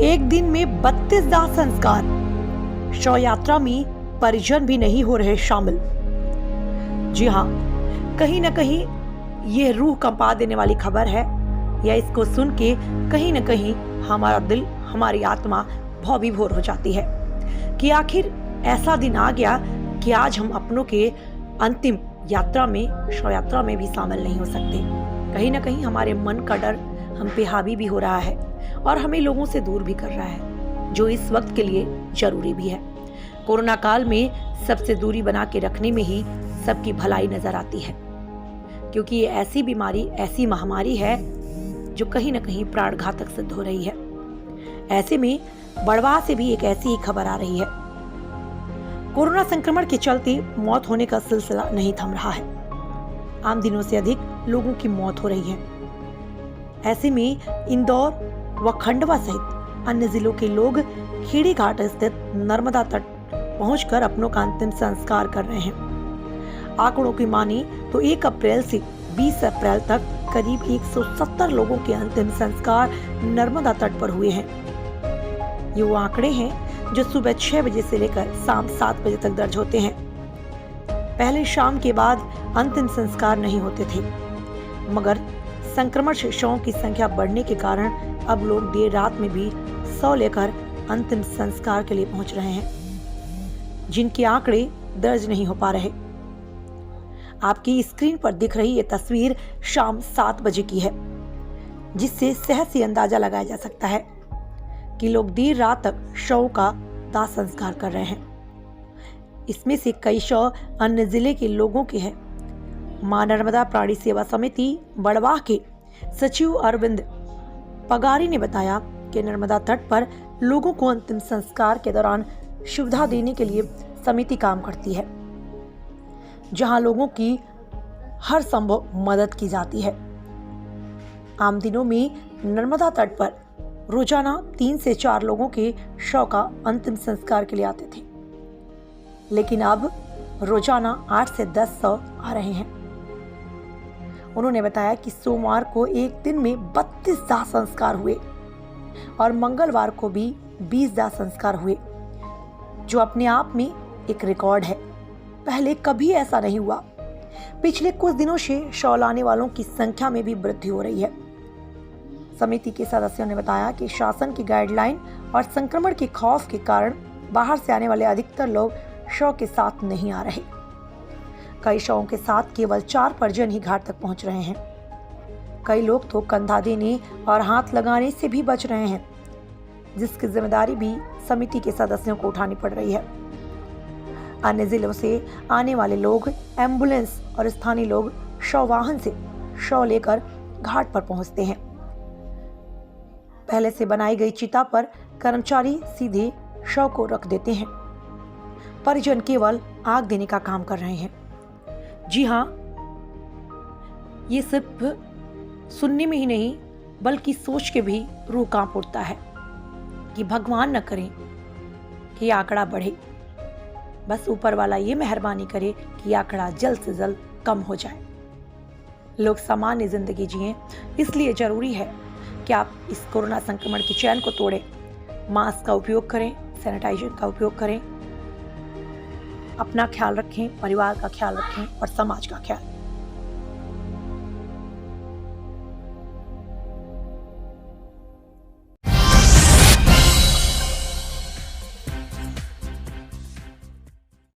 एक दिन में 32 दाह संस्कार। शव यात्रा में परिजन भी नहीं हो रहे शामिल। जी हाँ, कहीं न कहीं ये रूह कंपा देने वाली खबर है, या इसको सुन के कहीं न कहीं हमारा दिल, हमारी आत्मा भौविभोर हो जाती है कि आखिर ऐसा दिन आ गया कि आज हम अपनों के अंतिम यात्रा में, शव यात्रा में भी शामिल नहीं हो सकते। कहीं न कहीं हमारे मन का डर हम पे हावी भी हो रहा है और हमें लोगों से दूर भी कर रहा है, जो इस वक्त के लिए जरूरी भी है। कोरोना काल में सबसे दूरी बना के रखने में ही सबकी भलाई नजर आती है, क्योंकि ये ऐसी बीमारी, ऐसी महामारी है जो कहीं न कहीं प्राण घातक सिद्ध हो रही है। ऐसे में बड़वाह से भी एक ऐसी ही खबर आ रही है। कोरोना संक्रमण के चलते मौत होने का सिलसिला नहीं थम रहा है। आम दिनों से अधिक लोगों की मौत हो रही है। ऐसे में इंदौर व खंडवा सहित अन्य जिलों के लोग खेड़ी घाट स्थित नर्मदा तट पहुंचकर अपनों का अंतिम संस्कार कर रहे हैं। आंकड़ों की माने तो 1 अप्रैल से 20 अप्रैल तक करीब 170 लोगों के अंतिम संस्कार नर्मदा तट पर हुए हैं। ये वो आंकड़े हैं जो सुबह 6 बजे से लेकर शाम 7 बजे तक दर्ज होते हैं। पहले शाम के बाद अंतिम संस्कार नहीं होते थे, मगर संक्रमण से शवों की संख्या बढ़ने के कारण अब लोग देर रात में भी शव लेकर अंतिम संस्कार के लिए पहुंच रहे हैं, जिनके आंकड़े दर्ज नहीं हो पा रहे। आपकी स्क्रीन पर दिख रही ये तस्वीर शाम 7 बजे की है, जिससे सहज से अंदाजा लगाया जा सकता है कि लोग देर रात तक शव का दाह संस्कार कर रहे हैं। इसमें से कई शव अन्य जिले के लोगों के हैं। मां नर्मदा प्राणी सेवा समिति बड़वाह के सचिव अरविंद पगारी ने बताया कि नर्मदा तट पर लोगों को अंतिम संस्कार के दौरान सुविधा देने के लिए समिति काम करती है, जहां लोगों की हर संभव मदद की जाती है। आम दिनों में नर्मदा तट पर रोजाना 3 से 4 लोगों के शव का अंतिम संस्कार के लिए आते थे, लेकिन अब रोजाना 8 से 10 शव आ रहे हैं। उन्होंने बताया कि सोमवार को एक दिन में 32 दाह संस्कार हुए और मंगलवार को भी 20 दाह संस्कार हुए, जो अपने आप में एक रिकॉर्ड है। पहले कभी ऐसा नहीं हुआ। पिछले कुछ दिनों से शव लाने वालों की संख्या में भी वृद्धि हो रही है। समिति के सदस्यों ने बताया कि शासन की गाइडलाइन और संक्रमण के खौफ के कारण बाहर से आने वाले अधिकतर लोग शव के साथ नहीं आ रहे। कई शवों के साथ केवल 4 परिजन ही घाट तक पहुंच रहे हैं। कई लोग तो कंधा देने और हाथ लगाने से भी बच रहे हैं, जिसकी जिम्मेदारी भी समिति के सदस्यों को उठानी पड़ रही है। अन्य जिलों से आने वाले लोग एम्बुलेंस और स्थानीय लोग शव वाहन से शव लेकर घाट पर पहुंचते हैं। पहले से बनाई गई चिता पर कर्मचारी सीधे शव को रख देते हैं। परिजन केवल आग देने का काम कर रहे हैं। जी हाँ, ये सिर्फ सुनने में ही नहीं बल्कि सोच के भी रूह कांप उठता है कि भगवान न करें कि आंकड़ा बढ़े। बस ऊपर वाला ये मेहरबानी करे कि आंकड़ा जल्द से जल्द कम हो जाए। लोग सामान्य जिंदगी जिएं, इसलिए जरूरी है कि आप इस कोरोना संक्रमण की चैन को तोड़ें। मास्क का उपयोग करें, सैनिटाइजर का उपयोग करें, अपना ख्याल रखें, परिवार का ख्याल रखें और समाज का ख्याल।